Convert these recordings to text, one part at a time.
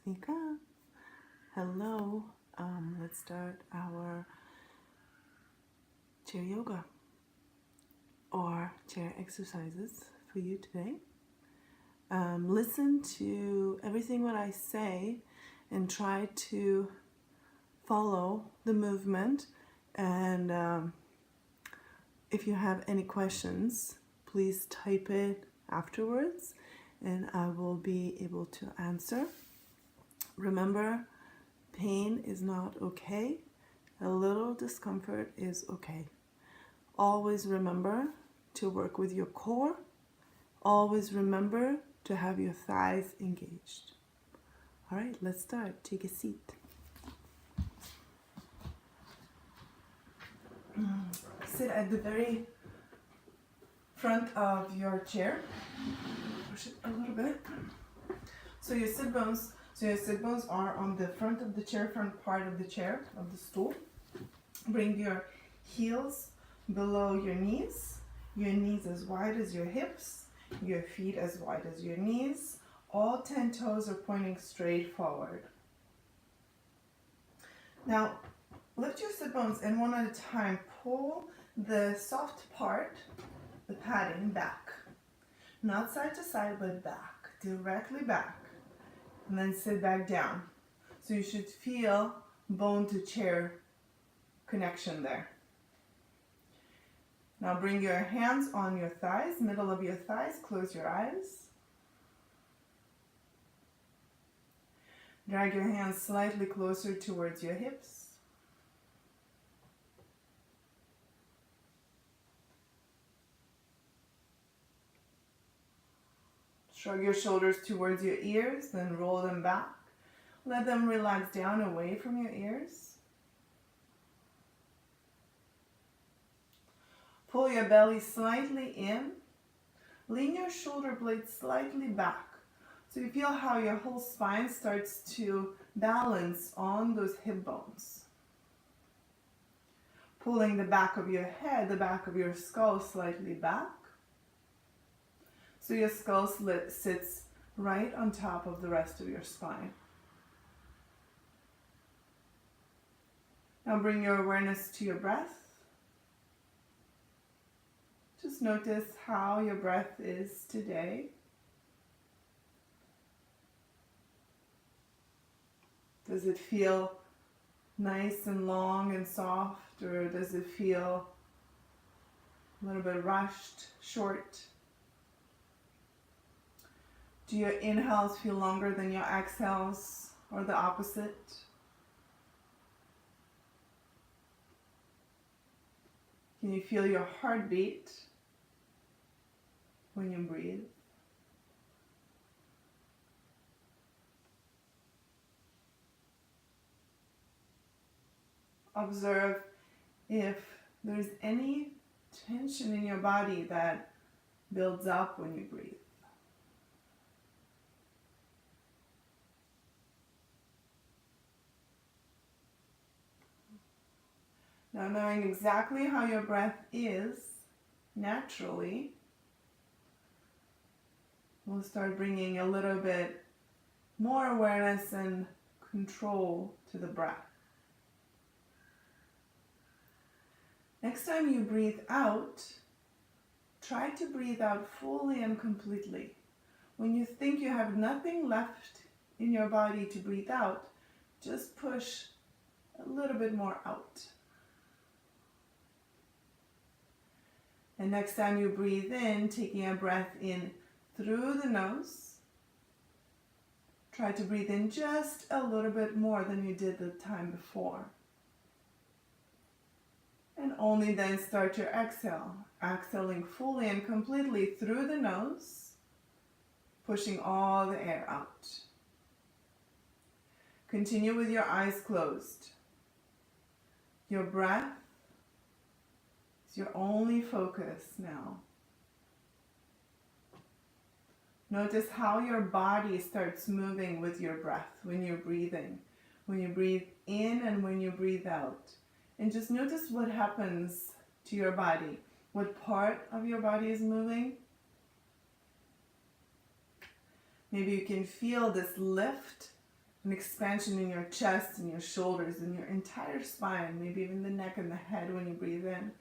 Nika. Hello. Let's start our chair yoga or chair exercises for you today. Listen to everything what I say and try to follow the movement. And if you have any questions, please type it afterwards and I will be able to answer. Remember, pain is not okay. A little discomfort is okay. Always remember to work with your core. Always remember to have your thighs engaged. All right, let's start. Take a seat. Sit at the very front of your chair. Push it a little bit. So your sit bones are on the front of the chair, front part of the chair, of the stool. Bring your heels below your knees as wide as your hips, your feet as wide as your knees. All 10 toes are pointing straight forward. Now, lift your sit bones and one at a time. Pull the soft part, the padding, back. Not side to side, but back, directly back. And then sit back down. So you should feel bone to chair connection there. Now bring your hands on your thighs, middle of your thighs, close your eyes. Drag your hands slightly closer towards your hips. Shrug your shoulders towards your ears, then roll them back. Let them relax down away from your ears. Pull your belly slightly in. Lean your shoulder blades slightly back. So you feel how your whole spine starts to balance on those hip bones. Pulling the back of your head, the back of your skull slightly back. So your skull sits right on top of the rest of your spine. Now bring your awareness to your breath. Just notice how your breath is today. Does it feel nice and long and soft, or does it feel a little bit rushed, short? Do your inhales feel longer than your exhales, or the opposite? Can you feel your heartbeat when you breathe? Observe if there's any tension in your body that builds up when you breathe. Now, knowing exactly how your breath is naturally, we'll start bringing a little bit more awareness and control to the breath. Next time you breathe out, try to breathe out fully and completely. When you think you have nothing left in your body to breathe out, just push a little bit more out. And next time you breathe in, taking a breath in through the nose, try to breathe in just a little bit more than you did the time before. And only then start your exhale, exhaling fully and completely through the nose, pushing all the air out. Continue with your eyes closed. Your breath is your only focus now. Notice how your body starts moving with your breath when you're breathing, when you breathe in and when you breathe out. And just notice what happens to your body. What part of your body is moving? Maybe you can feel this lift an expansion in your chest and your shoulders and your entire spine, maybe even the neck and the head when you breathe in.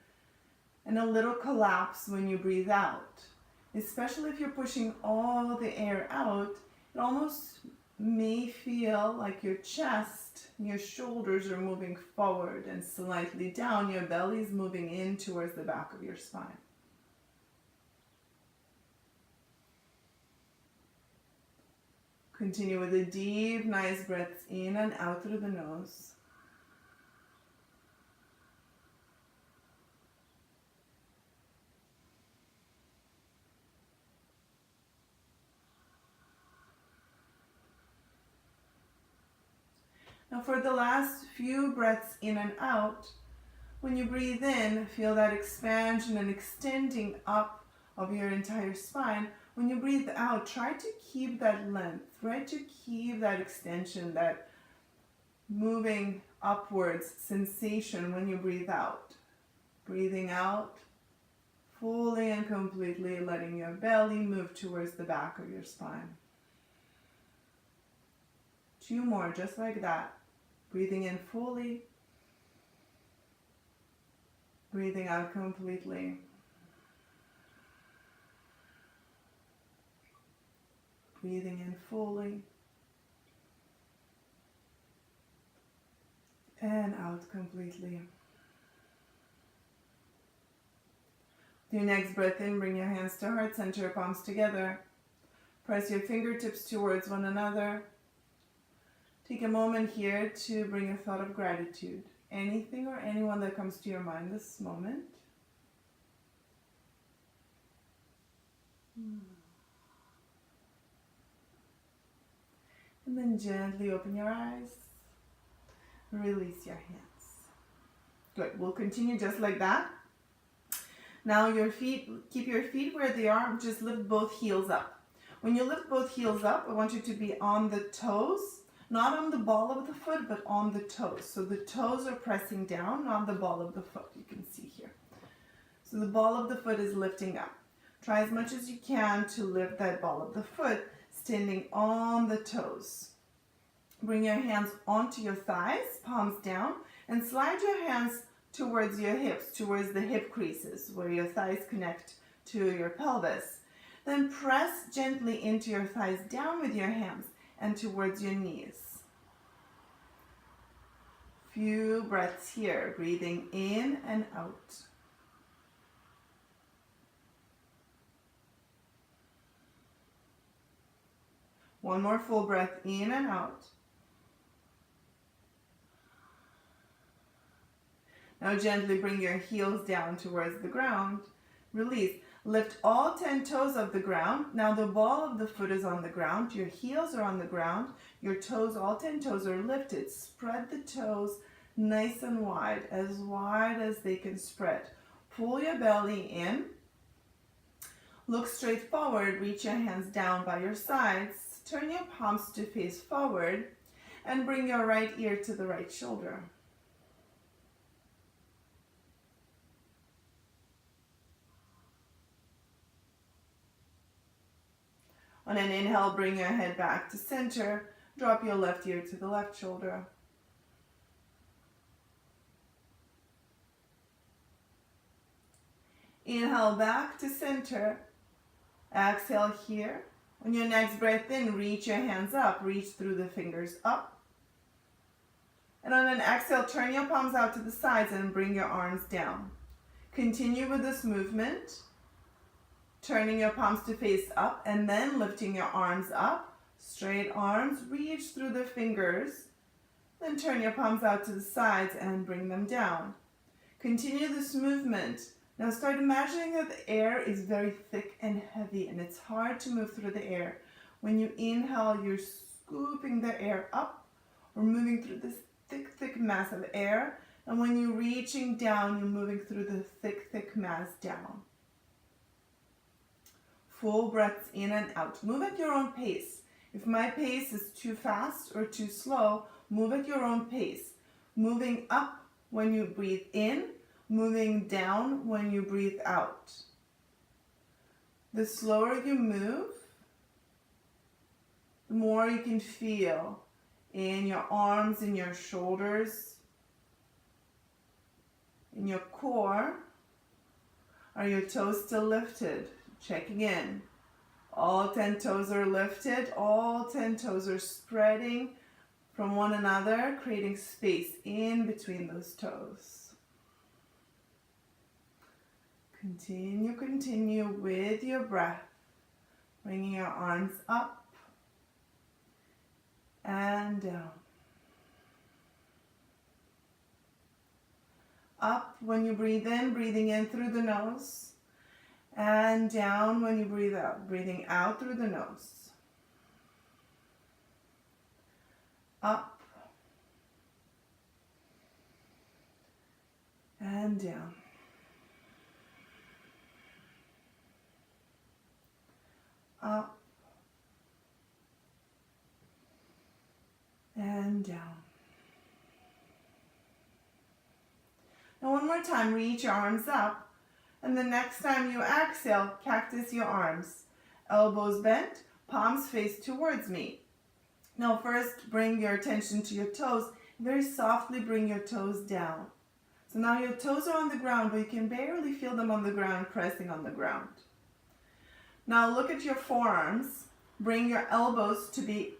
And a little collapse when you breathe out. Especially if you're pushing all the air out, it almost may feel like your chest, your shoulders are moving forward and slightly down. Your belly is moving in towards the back of your spine. Continue with a deep, nice breath in and out through the nose. Now for the last few breaths in and out, when you breathe in, feel that expansion and extending up of your entire spine. When you breathe out, try to keep that length, try to keep that extension, that moving upwards sensation when you breathe out. Breathing out, fully and completely letting your belly move towards the back of your spine. 2 more, just like that. Breathing in fully, breathing out completely. Breathing in fully and out completely. With your next breath in, bring your hands to heart center, your palms together. Press your fingertips towards one another. Take a moment here to bring a thought of gratitude. Anything or anyone that comes to your mind this moment. And then gently open your eyes. Release your hands. Good. We'll continue just like that. Now your feet, keep your feet where they are. Just lift both heels up. When you lift both heels up, I want you to be on the toes. Not on the ball of the foot, but on the toes. So the toes are pressing down, not the ball of the foot. You can see here. So the ball of the foot is lifting up. Try as much as you can to lift that ball of the foot, standing on the toes. Bring your hands onto your thighs, palms down, and slide your hands towards your hips, towards the hip creases, where your thighs connect to your pelvis. Then press gently into your thighs, down with your hands, and towards your knees. Few breaths here, breathing in and out. One more full breath in and out. Now gently bring your heels down towards the ground. Release. Lift all 10 toes off the ground. Now the ball of the foot is on the ground. Your heels are on the ground. Your toes, all 10 toes are lifted. Spread the toes nice and wide as they can spread. Pull your belly in. Look straight forward. Reach your hands down by your sides. Turn your palms to face forward and bring your right ear to the right shoulder. On an inhale, bring your head back to center. Drop your left ear to the left shoulder. Inhale back to center. Exhale here. On your next breath in, reach your hands up. Reach through the fingers up. And on an exhale, turn your palms out to the sides and bring your arms down. Continue with this movement. Turning your palms to face up and then lifting your arms up. Straight arms, reach through the fingers. Then turn your palms out to the sides and bring them down. Continue this movement. Now start imagining that the air is very thick and heavy and it's hard to move through the air. When you inhale, you're scooping the air up or moving through this thick mass of air. And when you're reaching down, you're moving through the thick mass down. Full breaths in and out. Move at your own pace. If my pace is too fast or too slow, move at your own pace. Moving up when you breathe in, moving down when you breathe out. The slower you move, the more you can feel in your arms, in your shoulders, in your core. Are your toes still lifted? Checking in. All 10 toes are lifted. All 10 toes are spreading from one another, creating space in between those toes. Continue with your breath. Bringing your arms up and down. Up when you breathe in, breathing in through the nose. And down when you breathe out, breathing out through the nose. Up and down. Up and down. Now one more time, reach your arms up. And the next time you exhale, cactus your arms. Elbows bent, palms face towards me. Now first, bring your attention to your toes. Very softly bring your toes down. So now your toes are on the ground, but you can barely feel them on the ground, pressing on the ground. Now look at your forearms. Bring your elbows to be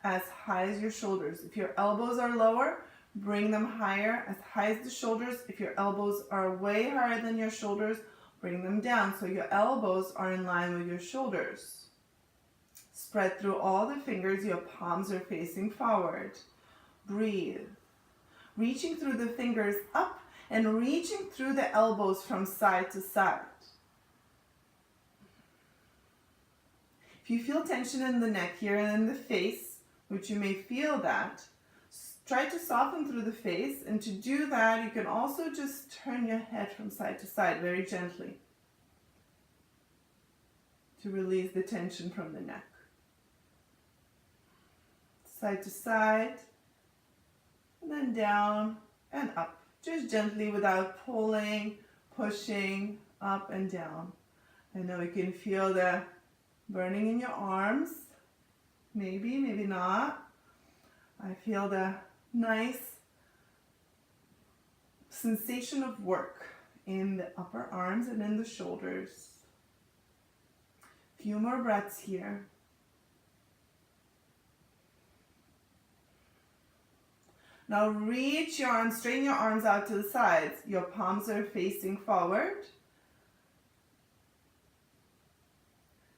as high as your shoulders. If your elbows are lower, bring them higher, as high as the shoulders. If your elbows are way higher than your shoulders, bring them down so your elbows are in line with your shoulders. Spread through all the fingers, your palms are facing forward. Breathe. Reaching through the fingers up and reaching through the elbows from side to side. If you feel tension in the neck here and in the face, which you may feel that, try to soften through the face, and to do that, you can also just turn your head from side to side very gently to release the tension from the neck. Side to side, and then down and up. Just gently without pulling, pushing, up and down. I know you can feel the burning in your arms. Maybe, maybe not. I feel the nice sensation of work in the upper arms and in the shoulders. Few more breaths here. Now reach your arms, straighten your arms out to the sides. Your palms are facing forward.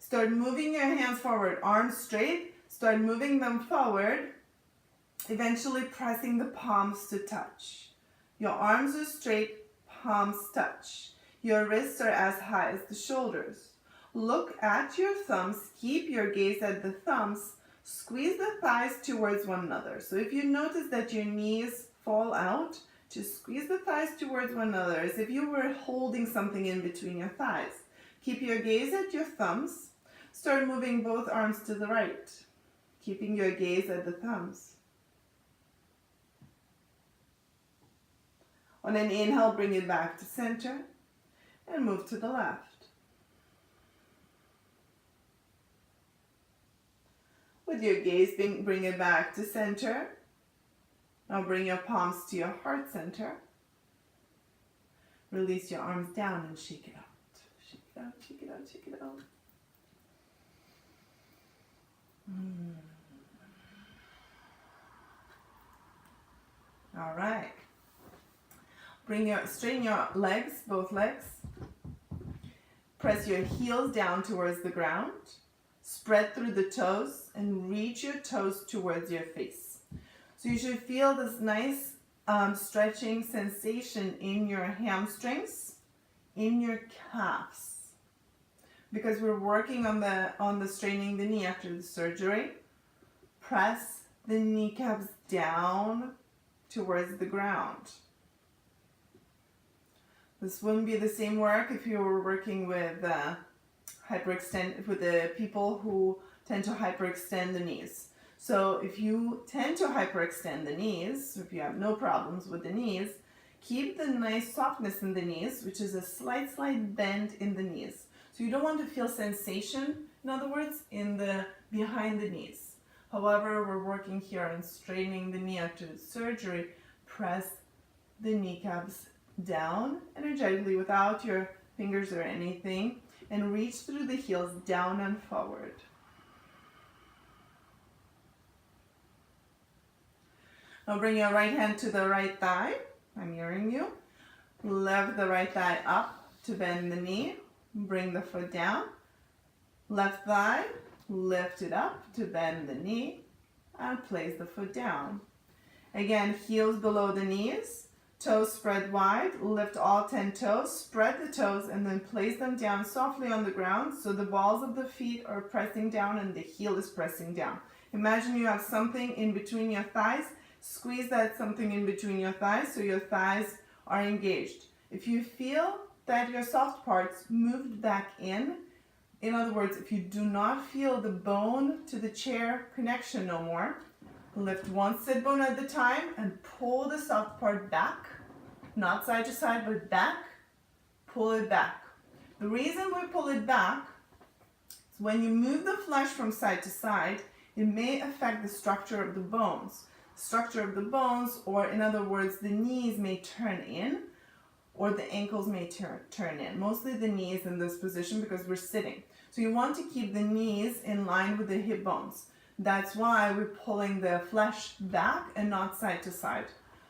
Start moving your hands forward, arms straight. Start moving them forward. Eventually pressing the palms to touch. Your arms are straight, palms touch. Your wrists are as high as the shoulders. Look at your thumbs, keep your gaze at the thumbs, squeeze the thighs towards one another. So if you notice that your knees fall out, just squeeze the thighs towards one another as if you were holding something in between your thighs. Keep your gaze at your thumbs. Start moving both arms to the right, keeping your gaze at the thumbs. On an inhale, bring it back to center and move to the left. With your gaze, bring it back to center. Now bring your palms to your heart center. Release your arms down and shake it out. Shake it out, shake it out, shake it out. All right. Straighten your legs, both legs. Press your heels down towards the ground. Spread through the toes and reach your toes towards your face. So you should feel this nice stretching sensation in your hamstrings, in your calves. Because we're working on the straightening the knee after the surgery. Press the kneecaps down towards the ground. This wouldn't be the same work if you were working with with the people who tend to hyperextend the knees. So if you tend to hyperextend the knees, if you have no problems with the knees, keep the nice softness in the knees, which is a slight bend in the knees. So you don't want to feel sensation, in other words, behind the knees. However, we're working here on straightening the knee after the surgery. Press the kneecaps down energetically without your fingers or anything, and reach through the heels down and forward. Now bring your right hand to the right thigh. I'm mirroring you. Lift the right thigh up to bend the knee. Bring the foot down. Left thigh, lift it up to bend the knee and place the foot down. Again, heels below the knees, toes spread wide, lift all 10 toes, spread the toes and then place them down softly on the ground so the balls of the feet are pressing down and the heel is pressing down. Imagine you have something in between your thighs. Squeeze that something in between your thighs so your thighs are engaged. If you feel that your soft parts moved back in other words, if you do not feel the bone to the chair connection no more, lift one sit bone at a time and pull the soft part back, not side to side, but back, pull it back. The reason we pull it back is when you move the flesh from side to side, it may affect the structure of the bones. Structure of the bones, or in other words, the knees may turn in, or the ankles may turn in. Mostly the knees in this position because we're sitting. So you want to keep the knees in line with the hip bones. That's why we're pulling the flesh back and not side to side.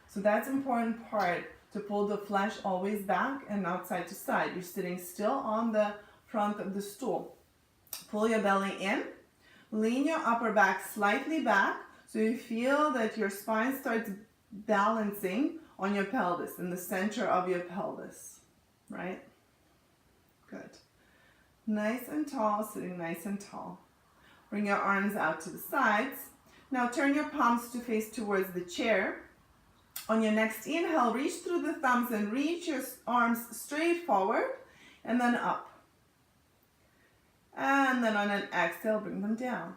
So that's an important part, to pull the flesh always back and not side to side. You're sitting still on the front of the stool. Pull your belly in, lean your upper back slightly back so you feel that your spine starts balancing on your pelvis, in the center of your pelvis, right? Good. Nice and tall, sitting nice and tall. Bring your arms out to the sides. Now turn your palms to face towards the chair. On your next inhale, reach through the thumbs and reach your arms straight forward and then up. And then on an exhale, bring them down.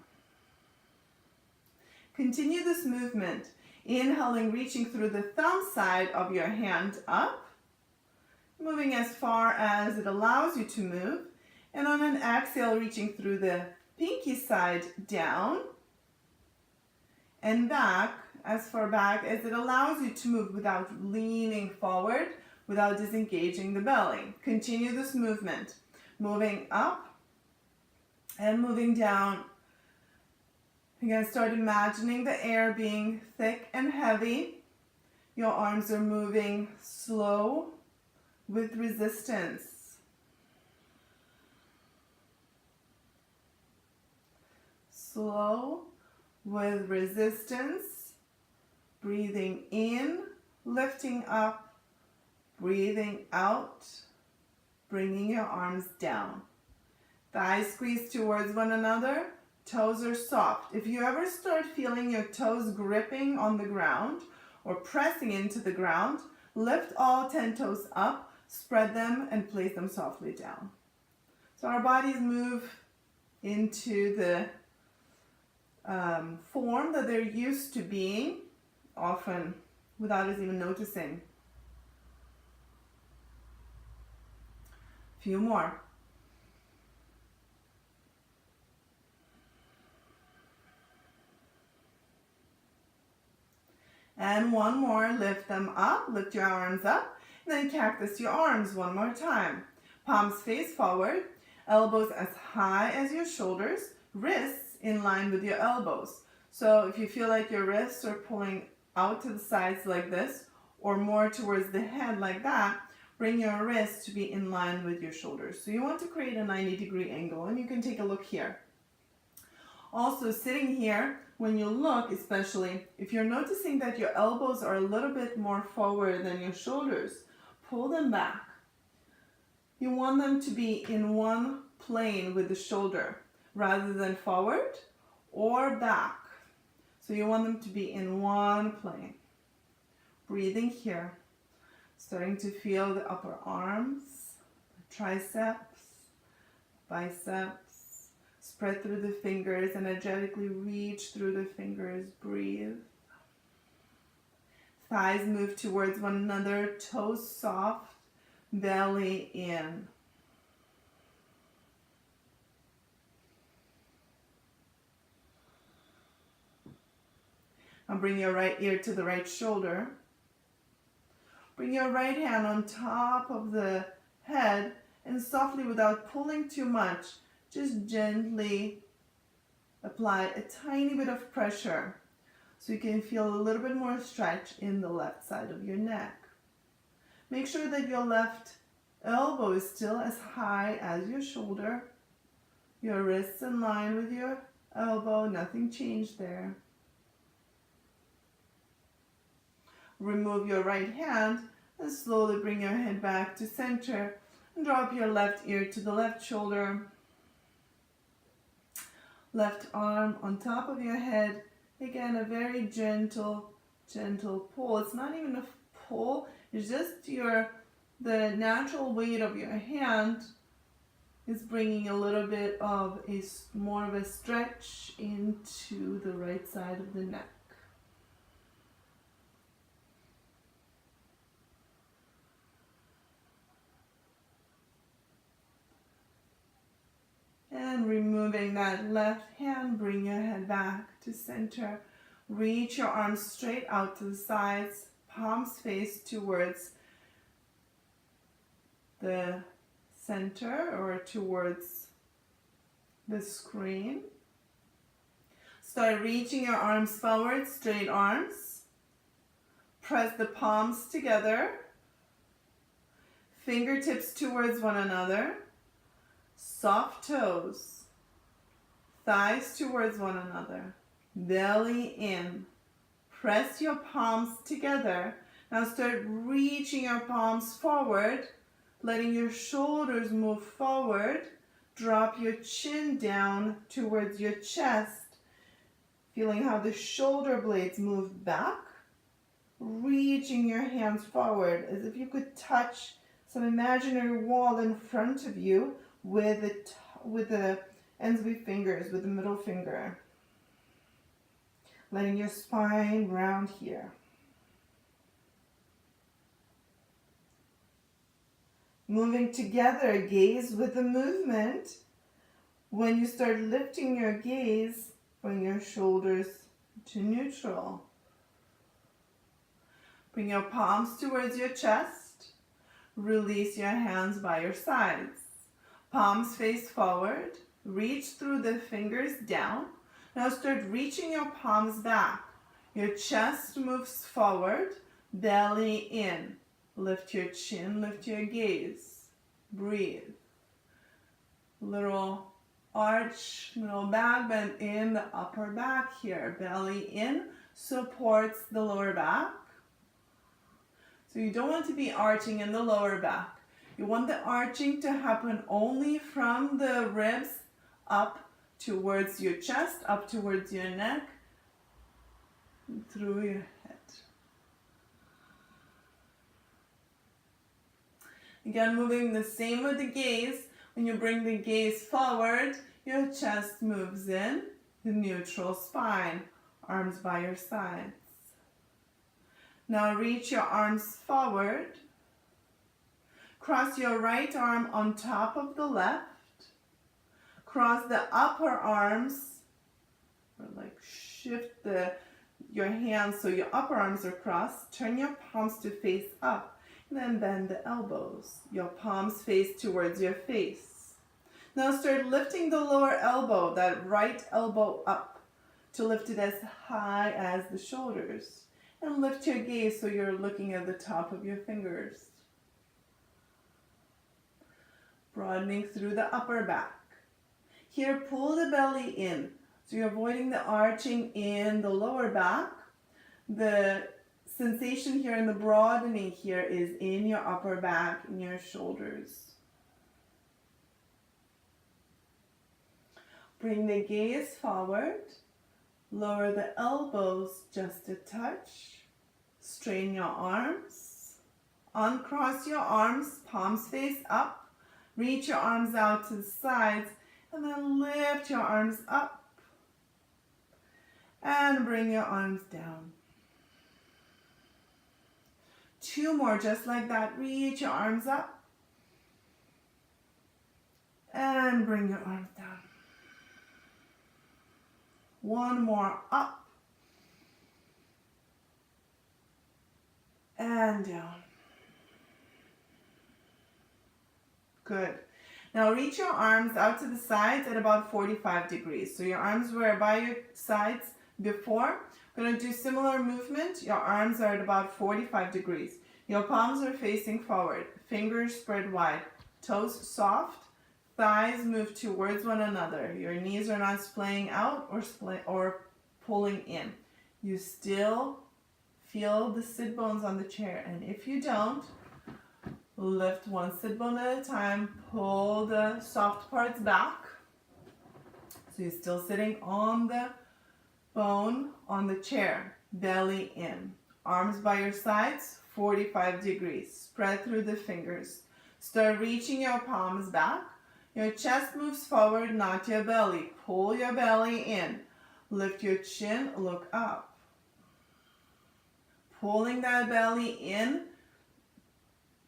Continue this movement. Inhaling, reaching through the thumb side of your hand up, moving as far as it allows you to move. And on an exhale, reaching through the pinky side down and back, as far back as it allows you to move without leaning forward, without disengaging the belly. Continue this movement, moving up and moving down. Again, start imagining the air being thick and heavy. Your arms are moving slow with resistance. Slow with resistance. Breathing in, lifting up, breathing out, bringing your arms down. Thighs squeeze towards one another. Toes are soft. If you ever start feeling your toes gripping on the ground or pressing into the ground, lift all 10 toes up, spread them, and place them softly down. So our bodies move into the form that they're used to being, often without us even noticing. A few more. And one more, lift them up, lift your arms up, and then cactus your arms one more time. Palms face forward, elbows as high as your shoulders, wrists in line with your elbows. So if you feel like your wrists are pulling out to the sides like this, or more towards the head like that, bring your wrists to be in line with your shoulders. So you want to create a 90-degree angle, and you can take a look here. Also, sitting here, when you look, especially if you're noticing that your elbows are a little bit more forward than your shoulders, pull them back. You want them to be in one plane with the shoulder rather than forward or back. So you want them to be in one plane. Breathing here, starting to feel the upper arms, triceps, biceps. Spread through the fingers, energetically reach through the fingers, breathe. Thighs move towards one another, toes soft, belly in. Now bring your right ear to the right shoulder. Bring your right hand on top of the head and softly, without pulling too much, just gently apply a tiny bit of pressure so you can feel a little bit more stretch in the left side of your neck. Make sure that your left elbow is still as high as your shoulder. Your wrist's in line with your elbow, nothing changed there. Remove your right hand and slowly bring your head back to center and drop your left ear to the left shoulder. Left arm on top of your head. Again, a very gentle pull. It's not even a pull, it's just the natural weight of your hand is bringing a little bit of more of a stretch into the right side of the neck. And removing that left hand, bring your head back to center. Reach your arms straight out to the sides, palms face towards the center or towards the screen. Start reaching your arms forward, straight arms. Press the palms together. Fingertips towards one another. Soft toes. Thighs towards one another. Belly in. Press your palms together. Now start reaching your palms forward, letting your shoulders move forward. Drop your chin down towards your chest, feeling how the shoulder blades move back. Reaching your hands forward as if you could touch some imaginary wall in front of you with the ends of your fingers, with the middle finger. Letting your spine round here. Moving together, gaze with the movement. When you start lifting your gaze, bring your shoulders to neutral. Bring your palms towards your chest. Release your hands by your sides. Palms face forward. Reach through the fingers down. Now start reaching your palms back. Your chest moves forward. Belly in. Lift your chin, lift your gaze. Breathe. Little arch, little back bend in the upper back here. Belly in supports the lower back. So you don't want to be arching in the lower back. You want the arching to happen only from the ribs up towards your chest, up towards your neck, through your head. Again, moving the same with the gaze. When you bring the gaze forward, your chest moves in, the neutral spine, arms by your sides. Now reach your arms forward. Cross your right arm on top of the left. Cross the upper arms, or like shift your hands so your upper arms are crossed. Turn your palms to face up. And then bend the elbows. Your palms face towards your face. Now start lifting the lower elbow, that right elbow up, to lift it as high as the shoulders. And lift your gaze so you're looking at the top of your fingers. Broadening through the upper back. Here, pull the belly in. So you're avoiding the arching in the lower back. The sensation here and the broadening here is in your upper back and your shoulders. Bring the gaze forward. Lower the elbows just a touch. Straighten your arms. Uncross your arms, palms face up. Reach your arms out to the sides and then lift your arms up. And bring your arms down. 2 more, just like that. Reach your arms up. And bring your arms down. 1 more, up. and down. Good. Now reach your arms out to the sides at about 45 degrees. So your arms were by your sides before. We're going to do similar movement. Your arms are at about 45 degrees. Your palms are facing forward. Fingers spread wide. Toes soft. Thighs move towards one another. Your knees are not splaying out or pulling in. You still feel the sit bones on the chair. And if you don't, lift one sit bone at a time. Pull the soft parts back. So you're still sitting on the bone on the chair. Belly in. Arms by your sides, 45 degrees. Spread through the fingers. Start reaching your palms back. Your chest moves forward, not your belly. Pull your belly in. Lift your chin, look up. Pulling that belly in.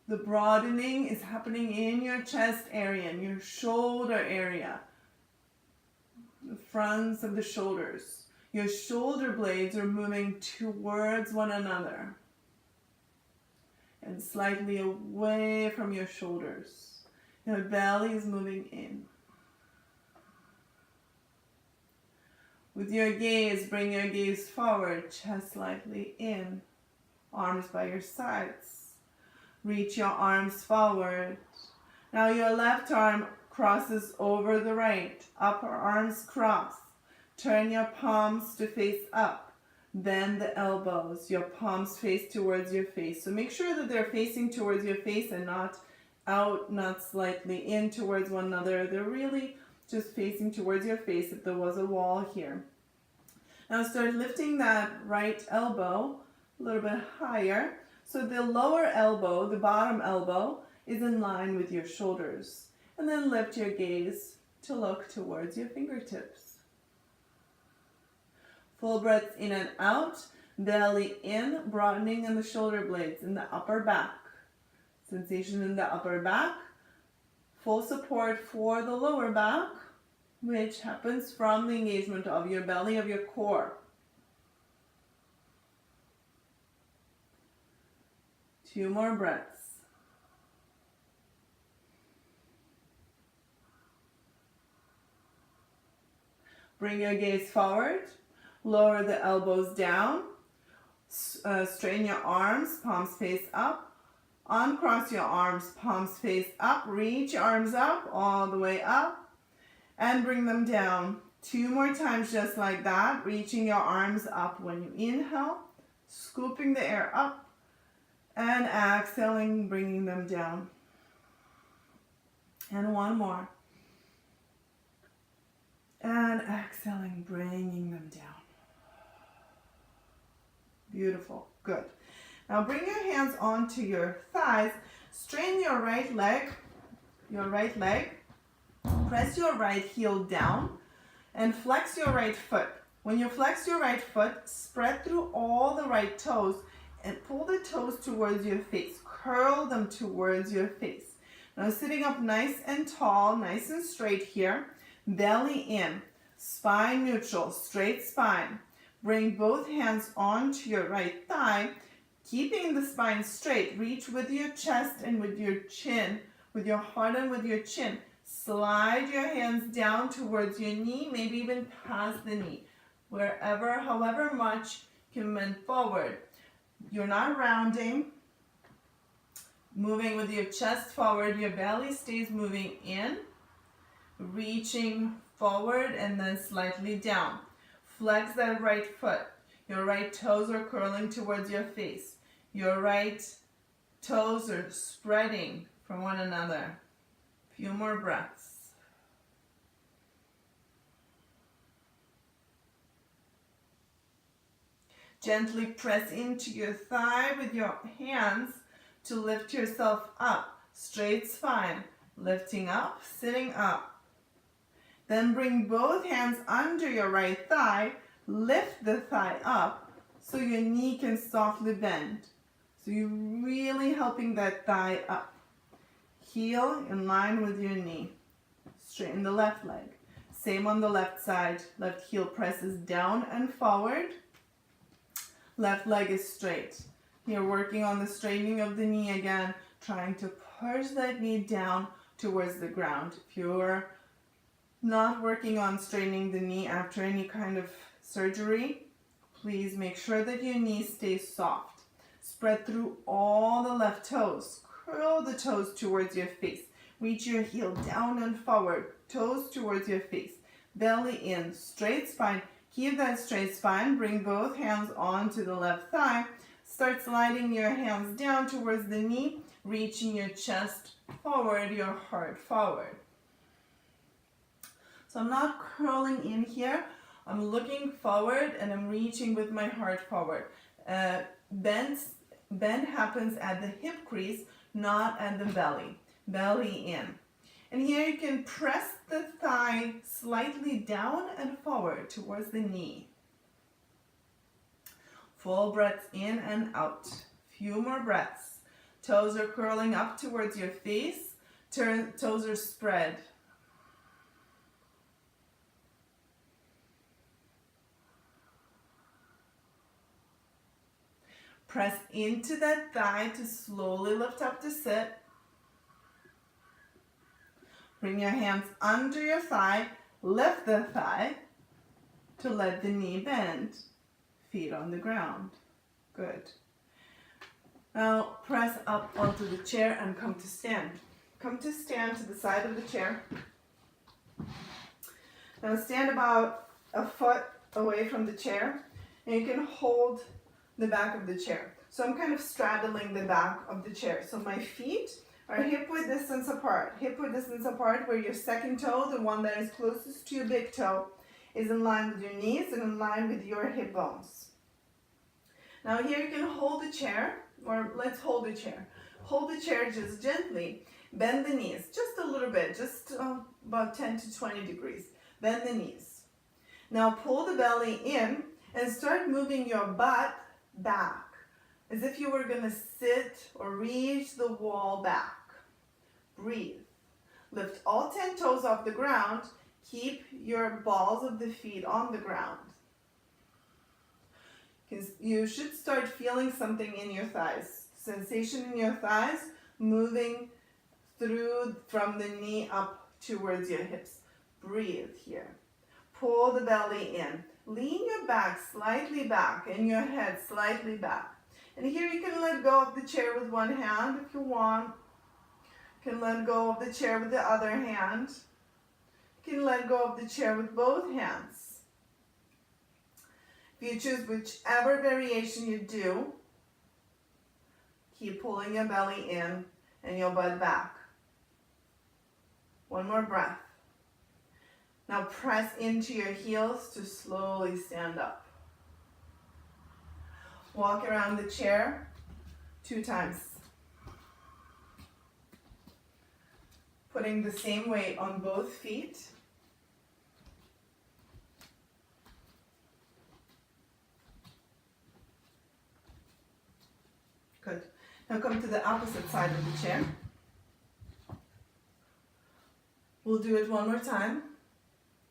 The broadening is happening in your chest area, in your shoulder area. The fronts of the shoulders. Your shoulder blades are moving towards one another. And slightly away from your shoulders. Your belly is moving in. With your gaze, bring your gaze forward, chest slightly in. Arms by your sides. Reach your arms forward. Now your left arm crosses over the right. Upper arms cross. Turn your palms to face up. Bend the elbows. Your palms face towards your face. So make sure that they're facing towards your face and not out, not slightly in towards one another. They're really just facing towards your face if there was a wall here. Now start lifting that right elbow a little bit higher. So the lower elbow, the bottom elbow, is in line with your shoulders. And then lift your gaze to look towards your fingertips. Full breaths in and out. Belly in, broadening in the shoulder blades, in the upper back. Sensation in the upper back. Full support for the lower back, which happens from the engagement of your belly, of your core. 2 more breaths. Bring your gaze forward. Lower the elbows down. Straighten your arms, palms face up. Uncross your arms, palms face up. Reach your arms up, all the way up. And bring them down. 2 more times just like that. Reaching your arms up when you inhale. Scooping the air up. And exhaling, bringing them down. And 1 more. And exhaling, bringing them down. Beautiful. Good. Now bring your hands onto your thighs. Straighten your right leg. Press your right heel down and flex your right foot. When you flex your right foot, spread through all the right toes and pull the toes towards your face. Curl them towards your face. Now sitting up nice and tall, nice and straight here. Belly in, spine neutral, straight spine. Bring both hands onto your right thigh, keeping the spine straight. Reach with your chest and with your chin, with your heart and with your chin. Slide your hands down towards your knee, maybe even past the knee. Wherever, however much you can bend forward. You're not rounding. Moving with your chest forward, your belly stays moving in. Reaching forward and then slightly down. Flex that right foot. Your right toes are curling towards your face. Your right toes are spreading from one another. Few more breaths. Gently press into your thigh with your hands to lift yourself up. Straight spine. Lifting up, sitting up. Then bring both hands under your right thigh. Lift the thigh up so your knee can softly bend. So you're really helping that thigh up. Heel in line with your knee. Straighten the left leg. Same on the left side. Left heel presses down and forward. Left leg is straight. You're working on the straightening of the knee again, trying to push that knee down towards the ground. If you're not working on straightening the knee after any kind of surgery, please make sure that your knee stays soft. Spread through all the left toes. Curl the toes towards your face. Reach your heel down and forward. Toes towards your face. Belly in. Straight spine. Keep that straight spine. Bring both hands onto the left thigh. Start sliding your hands down towards the knee. Reaching your chest forward, your heart forward. So I'm not curling in here. I'm looking forward and I'm reaching with my heart forward. Bend happens at the hip crease, not at the belly. Belly in. And here you can press the thigh slightly down and forward towards the knee. Full breaths in and out. Few more breaths. Toes are curling up towards your face. Toes are spread. Press into that thigh to slowly lift up to sit. Bring your hands under your thigh. Lift the thigh to let the knee bend. Feet on the ground. Good. Now press up onto the chair and come to stand. Come to stand to the side of the chair. Now stand about a foot away from the chair and you can hold the back of the chair. So I'm kind of straddling the back of the chair. So my feet are hip-width distance apart. Hip-width distance apart where your second toe, the one that is closest to your big toe, is in line with your knees and in line with your hip bones. Now here you can hold the chair, or let's hold the chair. Hold the chair just gently. Bend the knees just a little bit, just about 10 to 20 degrees. Bend the knees. Now pull the belly in and start moving your butt back as if you were going to sit or reach the wall back. Breathe. Lift all 10 toes off the ground. Keep your balls of the feet on the ground. You should start feeling something in your thighs. Sensation in your thighs moving through from the knee up towards your hips. Breathe here. Pull the belly in. Lean your back slightly back and your head slightly back. And here you can let go of the chair with one hand if you want. You can let go of the chair with the other hand. You can let go of the chair with both hands. If you choose whichever variation you do, keep pulling your belly in and your butt back. One more breath. Now press into your heels to slowly stand up. Walk around the chair 2 times. Putting the same weight on both feet. Good. Now come to the opposite side of the chair. We'll do it one more time.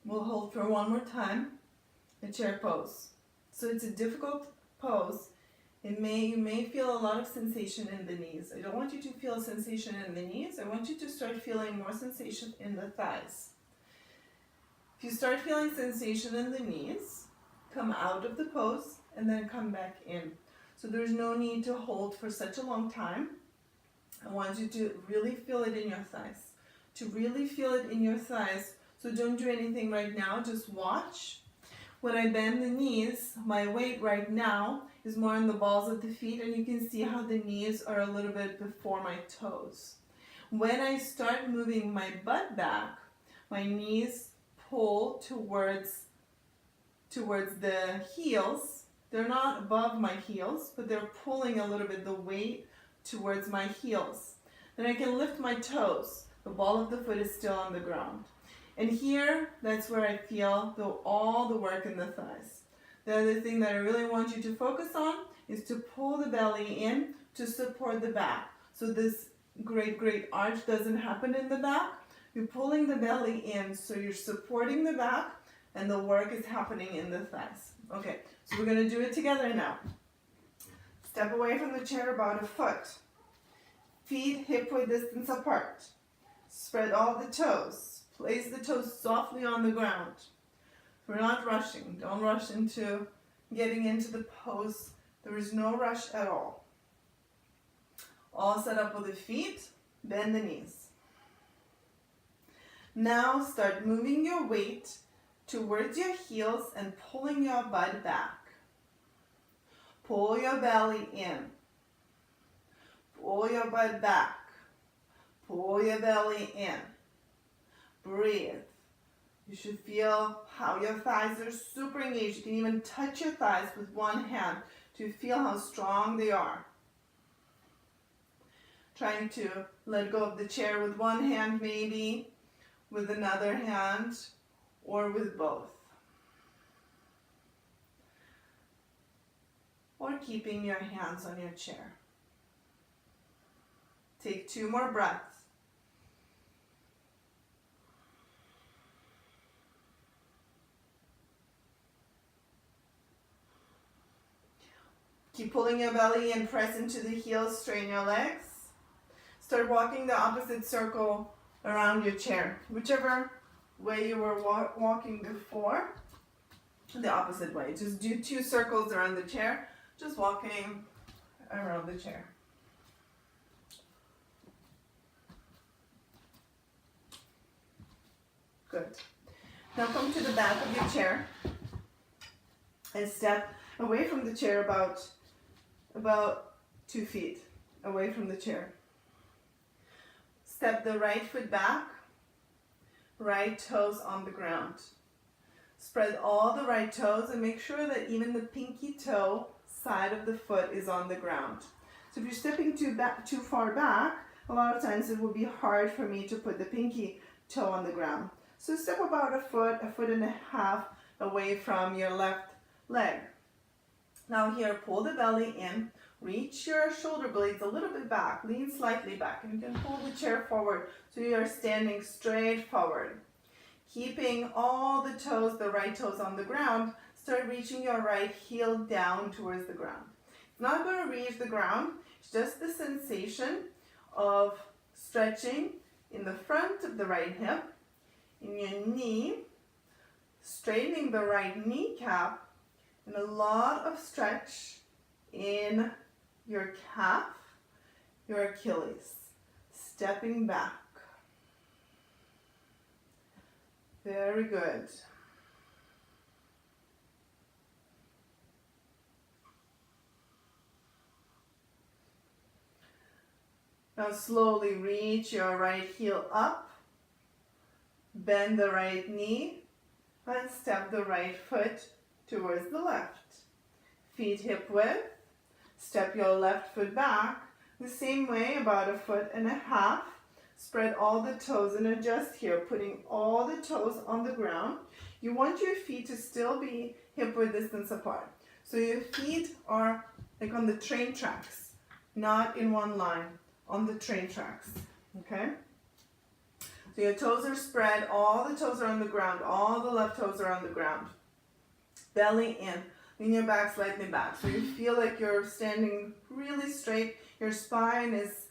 We'll hold for one more time the chair pose. So it's a difficult pose. You may feel a lot of sensation in the knees. I don't want you to feel sensation in the knees. I want you to start feeling more sensation in the thighs. If you start feeling sensation in the knees, come out of the pose and then come back in. So there's no need to hold for such a long time. I want you to really feel it in your thighs. To really feel it in your thighs. So don't do anything right now, just watch. When I bend the knees, my weight right now is more on the balls of the feet, and you can see how the knees are a little bit before my toes. When I start moving my butt back, my knees pull towards the heels. They're not above my heels, but they're pulling a little bit the weight towards my heels. Then I can lift my toes. The ball of the foot is still on the ground. And here, that's where I feel all the work in the thighs. The other thing that I really want you to focus on is to pull the belly in to support the back. So this great arch doesn't happen in the back. You're pulling the belly in, so you're supporting the back, and the work is happening in the thighs. Okay, so we're going to do it together now. Step away from the chair about a foot. Feet hip-width distance apart. Spread all the toes. Place the toes softly on the ground. We're not rushing. Don't rush into getting into the pose. There is no rush at all. All set up with the feet. Bend the knees. Now start moving your weight towards your heels and pulling your butt back. Pull your belly in. Pull your butt back. Pull your belly in. Breathe. You should feel how your thighs are super engaged. You can even touch your thighs with one hand to feel how strong they are. Trying to let go of the chair with one hand maybe, with another hand, or with both. Or keeping your hands on your chair. Take 2 more breaths. Keep pulling your belly in, press into the heels, straighten your legs. Start walking the opposite circle around your chair. Whichever way you were walking before, the opposite way. Just do 2 circles around the chair, just walking around the chair. Good. Now come to the back of your chair and step away from the chair about 2 feet away from the chair. Step the right foot back, right toes on the ground. Spread all the right toes and make sure that even the pinky toe side of the foot is on the ground. So if you're stepping too far back, a lot of times it will be hard for me to put the pinky toe on the ground. So step about a foot and a half away from your left leg. Now here, pull the belly in, reach your shoulder blades a little bit back, lean slightly back, and you can pull the chair forward so you are standing straight forward. Keeping all the toes, the right toes on the ground, start reaching your right heel down towards the ground. It's not going to reach the ground, it's just the sensation of stretching in the front of the right hip, in your knee, straightening the right kneecap, and a lot of stretch in your calf, your Achilles, stepping back. Very good. Now slowly reach your right heel up, bend the right knee, and step the right foot towards the left. Feet hip width, step your left foot back, the same way, about a foot and a half. Spread all the toes and adjust here, putting all the toes on the ground. You want your feet to still be hip width distance apart. So your feet are like on the train tracks, not in one line, on the train tracks, okay? So your toes are spread, all the toes are on the ground, all the left toes are on the ground. Belly in, lean your back slightly back. So you feel like you're standing really straight, your spine is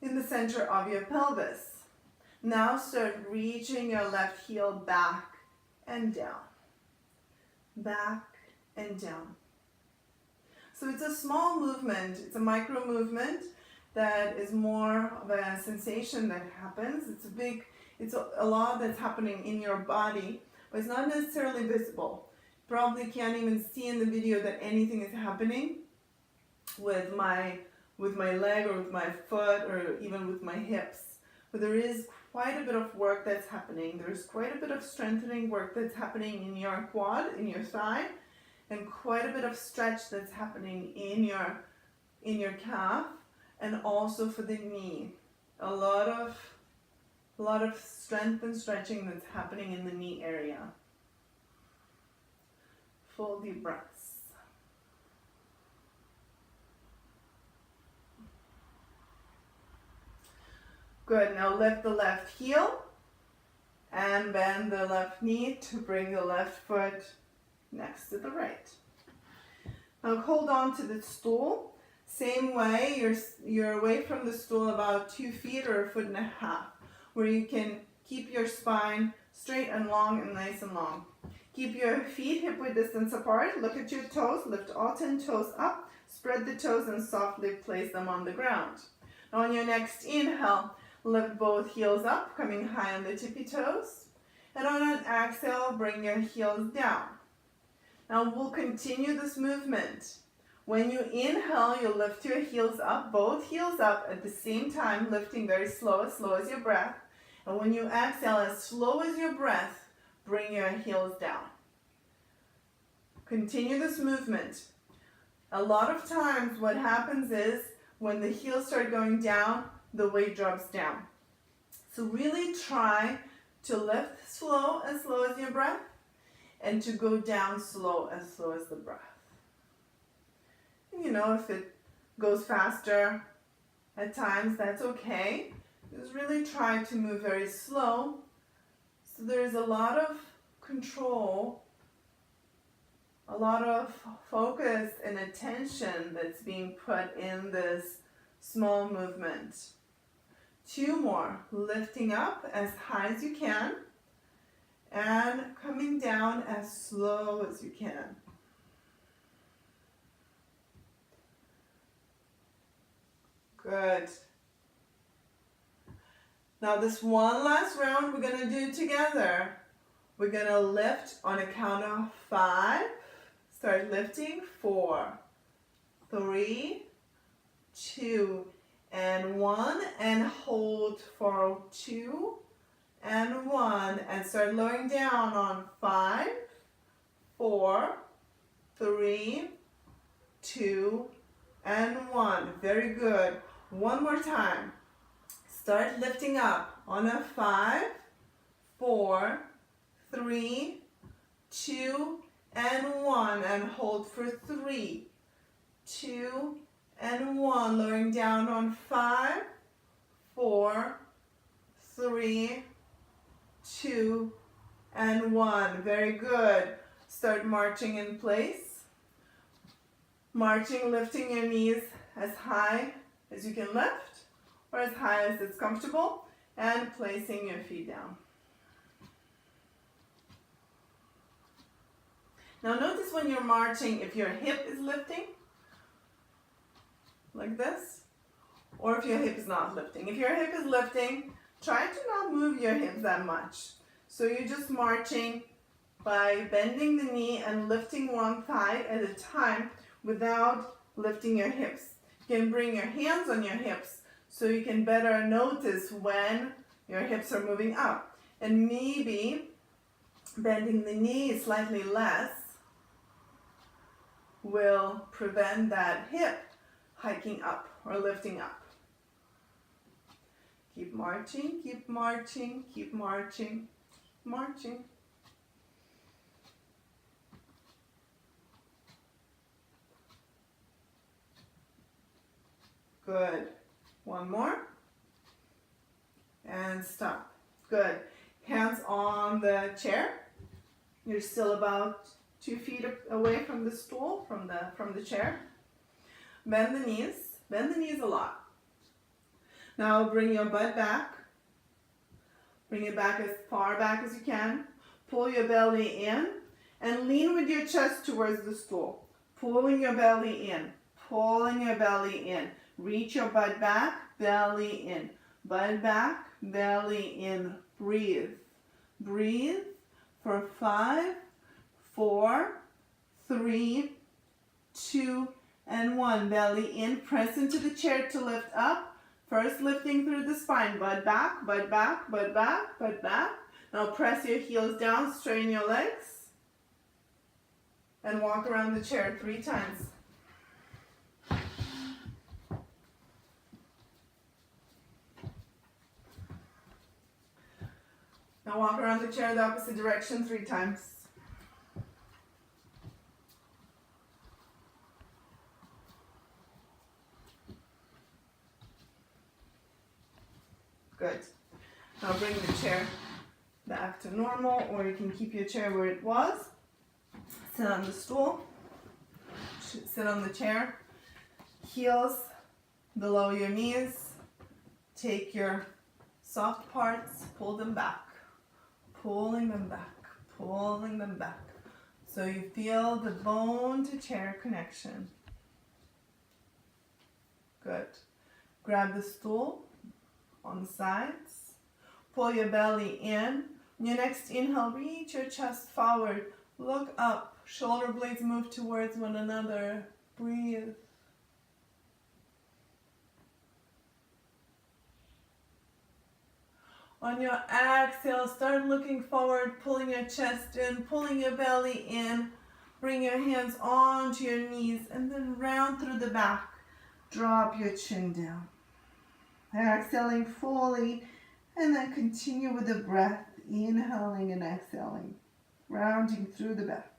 in the center of your pelvis. Now start reaching your left heel back and down. Back and down. So it's a small movement, it's a micro movement that is more of a sensation that happens. It's a lot that's happening in your body, but it's not necessarily visible. Probably can't even see in the video that anything is happening with my leg or with my foot or even with my hips. But there is quite a bit of work that's happening. There's quite a bit of strengthening work that's happening in your quad, in your thigh, and quite a bit of stretch that's happening in your calf, and also for the knee. A lot of strength and stretching that's happening in the knee area. Full deep breaths. Good, now lift the left heel and bend the left knee to bring the left foot next to the right. Now hold on to the stool. Same way, you're away from the stool about 2 feet or 1.5 feet, where you can keep your spine straight and long and nice and long. Keep your feet hip-width distance apart. Look at your toes. Lift all 10 toes up. Spread the toes and softly place them on the ground. Now on your next inhale, lift both heels up, coming high on the tippy toes. And on an exhale, bring your heels down. Now we'll continue this movement. When you inhale, you'll lift your heels up, both heels up at the same time, lifting very slow as your breath. And when you exhale, as slow as your breath, bring your heels down. Continue this movement. A lot of times what happens is when the heels start going down, the weight drops down. So really try to lift slow as your breath, and to go down slow as the breath. You know, if it goes faster at times, that's okay. Just really try to move very slow. So there's a lot of control, a lot of focus and attention that's being put in this small movement. 2 more, lifting up as high as you can and coming down as slow as you can. Good. Now this one last round we're going to do together. We're going to lift on a count of 5. Start lifting. 4, 3, 2, and 1. And hold for 2 and 1. And start lowering down on 5, 4, 3, 2, and 1. Very good. One more time. Start lifting up on a 5, 4, 3, 2, and 1. And hold for 3, 2, and 1. Lowering down on 5, 4, 3, 2, and 1. Very good. Start marching in place. Marching, lifting your knees as high as you can lift, or as high as it's comfortable, and placing your feet down. Now notice when you're marching, if your hip is lifting, like this, or if your hip is not lifting. If your hip is lifting, try to not move your hips that much. So you're just marching by bending the knee and lifting one thigh at a time without lifting your hips. You can bring your hands on your hips so you can better notice when your hips are moving up. And maybe bending the knee slightly less will prevent that hip hiking up or lifting up. Keep marching, keep marching, keep marching, marching. Good. One more. And stop. Good. Hands on the chair. You're still about 2 feet away from the stool, from the chair. Bend the knees. Bend the knees a lot. Now bring your butt back. Bring it back as far back as you can. Pull your belly in and lean with your chest towards the stool. Pulling your belly in. Pulling your belly in. Reach your butt back, belly in. Butt back, belly in. Breathe. Breathe for 5, 4, 3, 2, and 1. Belly in. Press into the chair to lift up. First lifting through the spine. Butt back, butt back, butt back, butt back. Now press your heels down, straighten your legs, and walk around the chair 3 times. Now walk around the chair the opposite direction 3 times. Good. Now bring the chair back to normal, or you can keep your chair where it was. Sit on the stool. sit on the chair, heels below your knees. Take your soft parts, pull them back, pulling them back, pulling them back. So you feel the bone to chair connection. Good. Grab the stool on the sides. Pull your belly in. On your next inhale, reach your chest forward. Look up. Shoulder blades move towards one another. Breathe. On your exhale, start looking forward, pulling your chest in, pulling your belly in. Bring your hands onto your knees and then round through the back. Drop your chin down. Exhaling fully, and then continue with the breath, inhaling and exhaling, rounding through the back.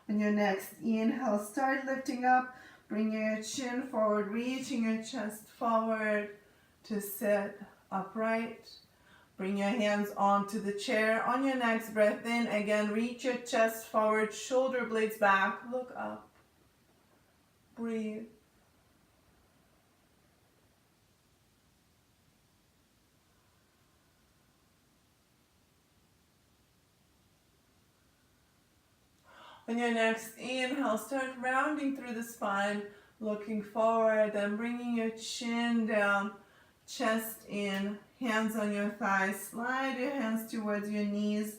On your next inhale, start lifting up, bringing your chin forward, reaching your chest forward to sit upright. Bring your hands onto the chair. On your next breath in, again, reach your chest forward, shoulder blades back, look up. Breathe. On your next inhale, start rounding through the spine, looking forward, then bringing your chin down, chest in, hands on your thighs. Slide your hands towards your knees.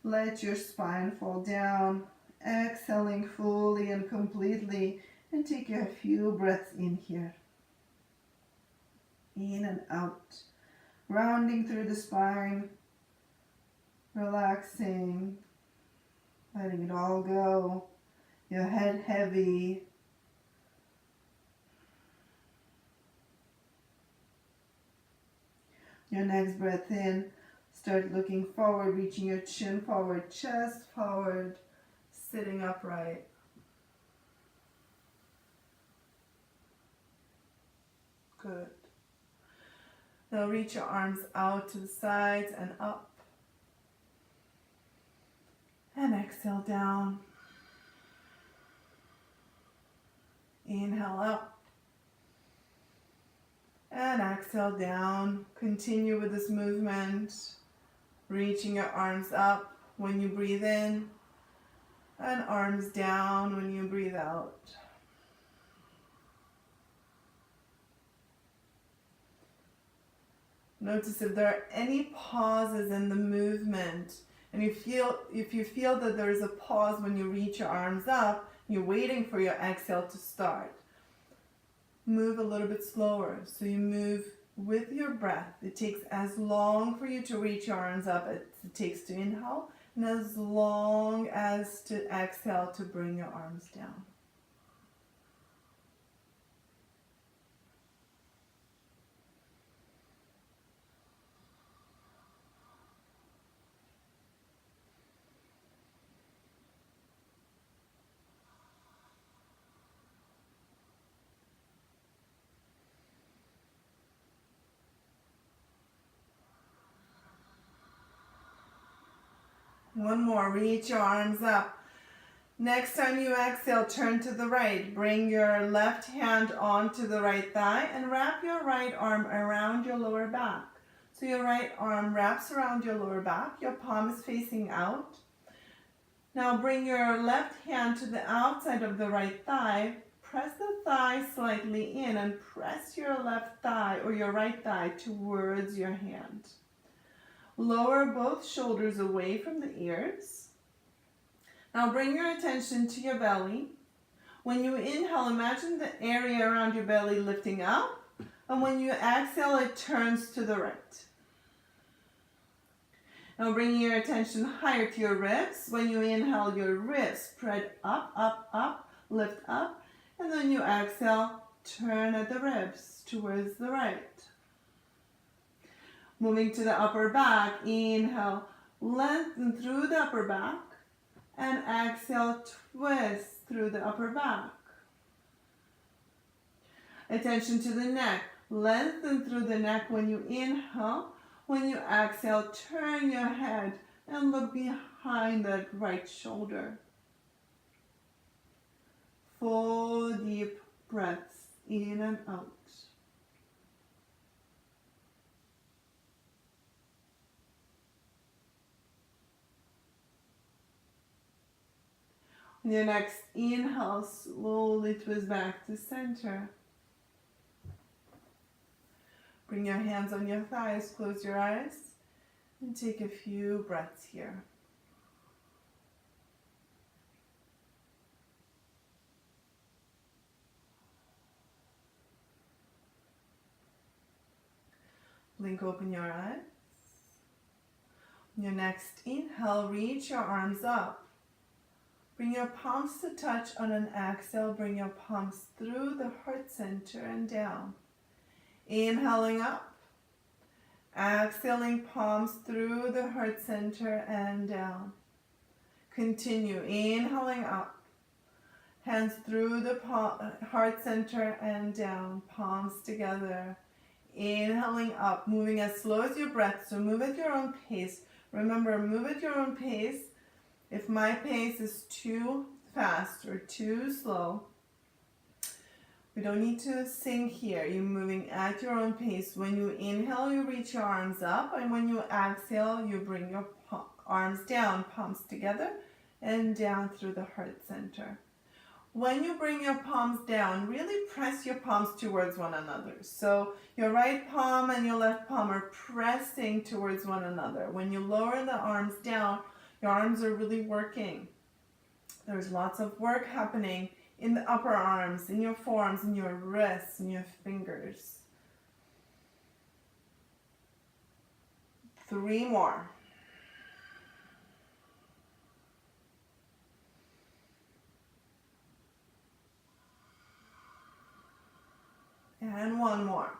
Let your spine fall down. Exhaling fully and completely. And take a few breaths in here. In and out. Rounding through the spine. Relaxing. Letting it all go. Your head heavy. Your next breath in, start looking forward, reaching your chin forward, chest forward, sitting upright. Good. Now reach your arms out to the sides and up. And exhale down. Inhale up. And exhale down. Continue with this movement, reaching your arms up when you breathe in, and arms down when you breathe out. Notice if there are any pauses in the movement, and if you feel that there is a pause when you reach your arms up, you're waiting for your exhale to start. Move a little bit slower. So you move with your breath. It takes as long for you to reach your arms up as it takes to inhale, and as long as to exhale to bring your arms down. One more, reach your arms up. Next time you exhale, turn to the right. Bring your left hand onto the right thigh and wrap your right arm around your lower back. So your right arm wraps around your lower back, your palm is facing out. Now bring your left hand to the outside of the right thigh. Press the thigh slightly in and press your left thigh or your right thigh towards your hand. Lower both shoulders away from the ears. Now bring your attention to your belly. When you inhale, imagine the area around your belly lifting up. And when you exhale, it turns to the right. Now bring your attention higher to your ribs. When you inhale, your ribs spread up, up, up, lift up. And then you exhale, turn at the ribs towards the right. Moving to the upper back, inhale, lengthen through the upper back, and exhale, twist through the upper back. Attention to the neck, lengthen through the neck when you inhale. When you exhale, turn your head and look behind that right shoulder. Full deep breaths in and out. On your next inhale, slowly twist back to center. Bring your hands on your thighs, close your eyes, and take a few breaths here. Blink open your eyes. On your next inhale, reach your arms up. Bring your palms to touch. On an exhale, bring your palms through the heart center and down. Inhaling up. Exhaling, palms through the heart center and down. Continue. Inhaling up. Hands through the heart center and down. Palms together. Inhaling up. Moving as slow as your breath. So move at your own pace. Remember, move at your own pace. If my pace is too fast or too slow, we don't need to sing here. You're moving at your own pace. When you inhale, you reach your arms up, and when you exhale, you bring your arms down, palms together, and down through the heart center. When you bring your palms down, really press your palms towards one another. So your right palm and your left palm are pressing towards one another. When you lower the arms down, your arms are really working. There's lots of work happening in the upper arms, in your forearms, in your wrists, in your fingers. 3 more. And 1 more.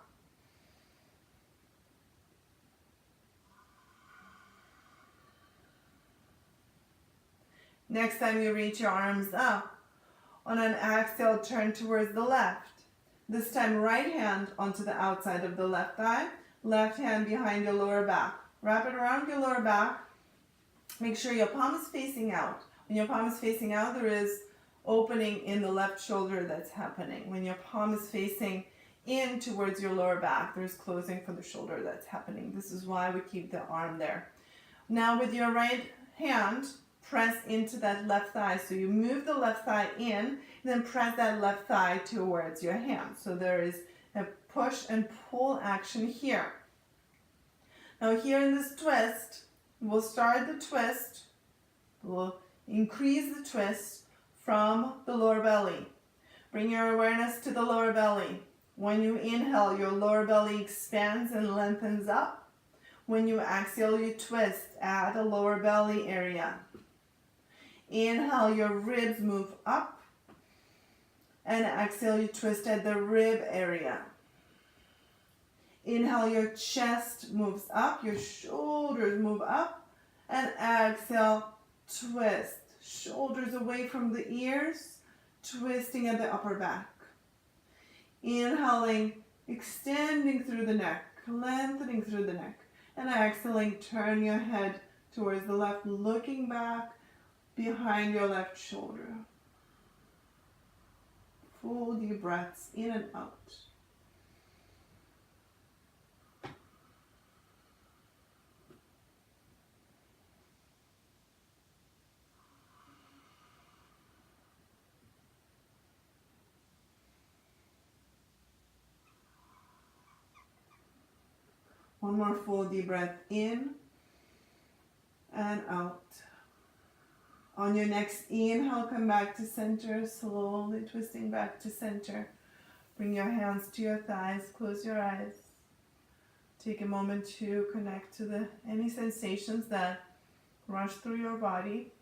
Next time you reach your arms up, on an exhale, turn towards the left. This time, right hand onto the outside of the left thigh, left hand behind your lower back. Wrap it around your lower back. Make sure your palm is facing out. When your palm is facing out, there is opening in the left shoulder that's happening. When your palm is facing in towards your lower back, there's closing for the shoulder that's happening. This is why we keep the arm there. Now with your right hand, press into that left thigh. So you move the left thigh in, and then press that left thigh towards your hand. So there is a push and pull action here. Now here in this twist, we'll start the twist. We'll increase the twist from the lower belly. Bring your awareness to the lower belly. When you inhale, your lower belly expands and lengthens up. When you exhale, you twist at the lower belly area. Inhale, your ribs move up, and exhale, you twist at the rib area. Inhale, your chest moves up, your shoulders move up, and exhale, twist. Shoulders away from the ears, twisting at the upper back. Inhaling, extending through the neck, lengthening through the neck, and exhaling, turn your head towards the left, looking back behind your left shoulder. Full deep breaths in and out. One more full deep breath in and out. On your next inhale, come back to center, slowly twisting back to center. Bring your hands to your thighs, close your eyes. Take a moment to connect to any sensations that rush through your body.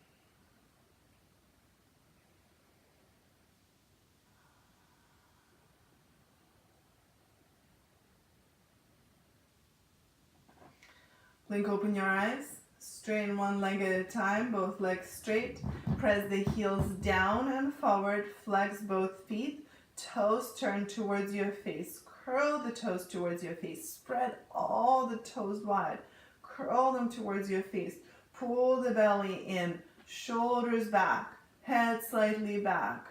Blink open your eyes. Straighten one leg at a time, both legs straight. Press the heels down and forward. Flex both feet. Toes turn towards your face. curl the toes towards your face. Spread all the toes wide. Curl them towards your face. Pull the belly in. Shoulders back. Head slightly back.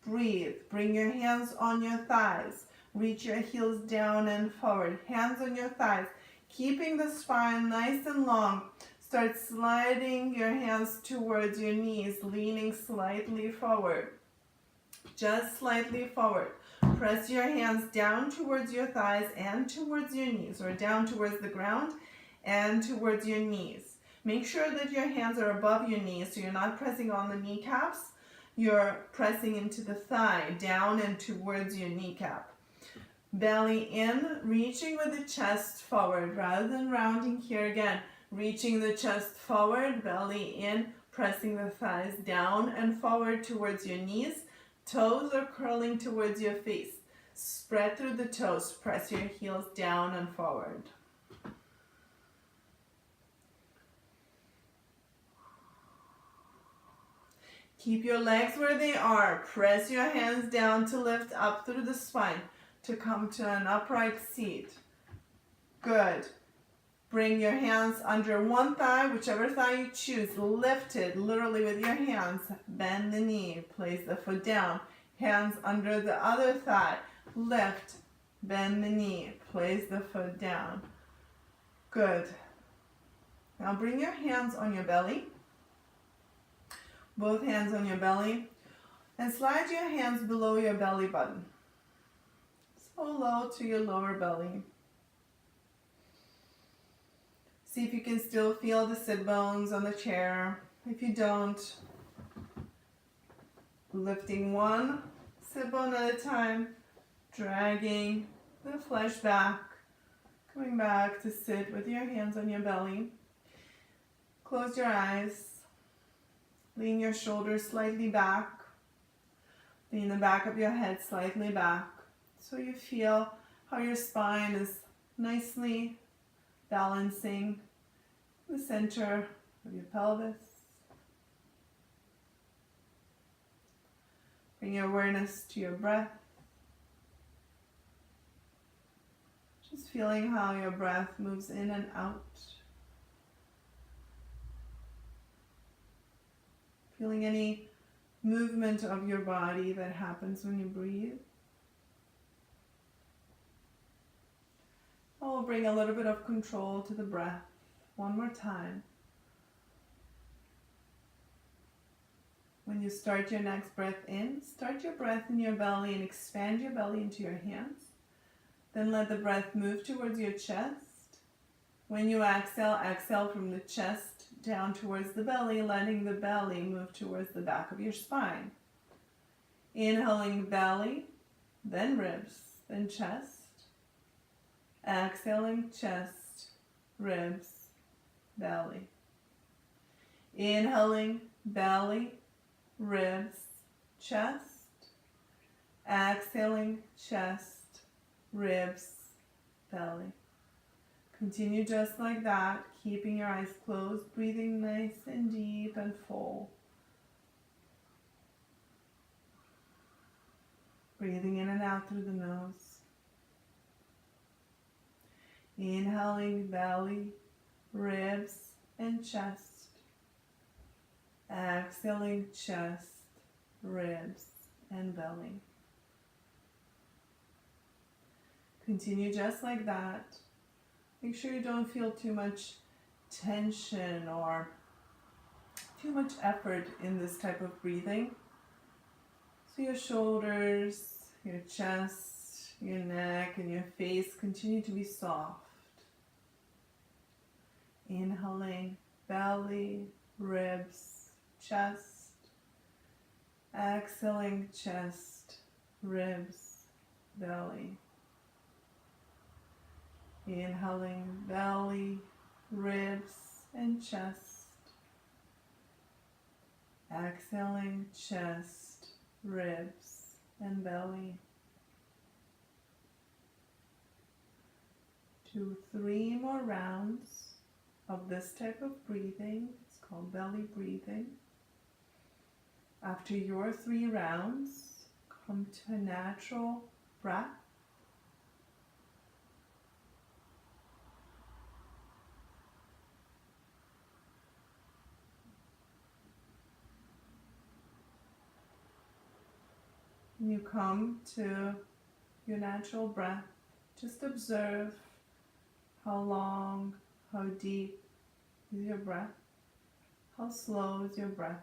Breathe. Bring your hands on your thighs. Reach your heels down and forward. Hands on your thighs. Keeping the spine nice and long. Start sliding your hands towards your knees, leaning slightly forward. Just slightly forward. Press your hands down towards your thighs and towards your knees, or down towards the ground and towards your knees. Make sure that your hands are above your knees, so you're not pressing on the kneecaps. You're pressing into the thigh, down and towards your kneecap. Belly in, reaching with the chest forward, rather than rounding here again. Reaching the chest forward, belly in, pressing the thighs down and forward towards your knees. Toes are curling towards your face. Spread through the toes. Press your heels down and forward. Keep your legs where they are. Press your hands down to lift up through the spine to come to an upright seat. Good. Bring your hands under one thigh, whichever thigh you choose. Lift it literally with your hands. Bend the knee. Place the foot down. Hands under the other thigh. Lift. Bend the knee. Place the foot down. Good. Now bring your hands on your belly. Both hands on your belly. And slide your hands below your belly button. So low to your lower belly. See if you can still feel the sit bones on the chair. If you don't, lifting one sit bone at a time, dragging the flesh back, coming back to sit with your hands on your belly. Close your eyes, lean your shoulders slightly back, lean the back of your head slightly back, so you feel how your spine is nicely balancing the center of your pelvis. Bring your awareness to your breath. Just feeling how your breath moves in and out. Feeling any movement of your body that happens when you breathe. We'll bring a little bit of control to the breath. One more time. When you start your next breath in, start your breath in your belly and expand your belly into your hands. Then let the breath move towards your chest. When you exhale, exhale from the chest down towards the belly, letting the belly move towards the back of your spine. Inhaling belly, then ribs, then chest. Exhaling chest, ribs, belly. Inhaling belly, ribs, chest. Exhaling chest, ribs, belly. Continue just like that, keeping your eyes closed, breathing nice and deep and full. Breathing in and out through the nose. Inhaling belly, ribs, and chest. Exhaling chest, ribs, and belly. Continue just like that. Make sure you don't feel too much tension or too much effort in this type of breathing. So your shoulders, your chest, your neck, and your face continue to be soft. Inhaling belly, ribs, chest. Exhaling chest, ribs, belly. Inhaling belly, ribs, and chest. Exhaling chest, ribs, and belly. 2, 3 more rounds of this type of breathing. It's called belly breathing. After your 3 rounds, come to a natural breath. When you come to your natural breath, just observe how long, how deep is your breath, how slow is your breath.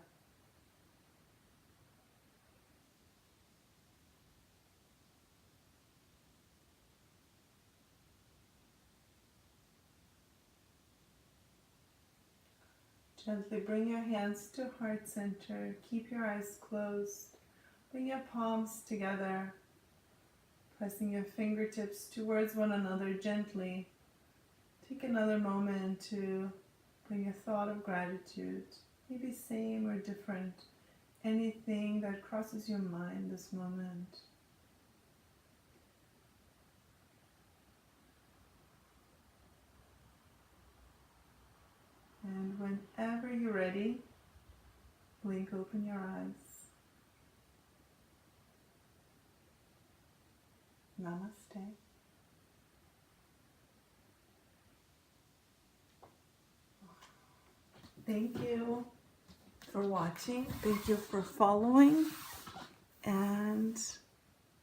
Gently bring your hands to heart center. Keep your eyes closed. Bring your palms together, pressing your fingertips towards one another gently. Take another moment to bring a thought of gratitude, maybe same or different, anything that crosses your mind this moment. And whenever you're ready, blink open your eyes. Namaste. Thank you for watching. Thank you for following. And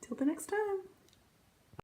till the next time.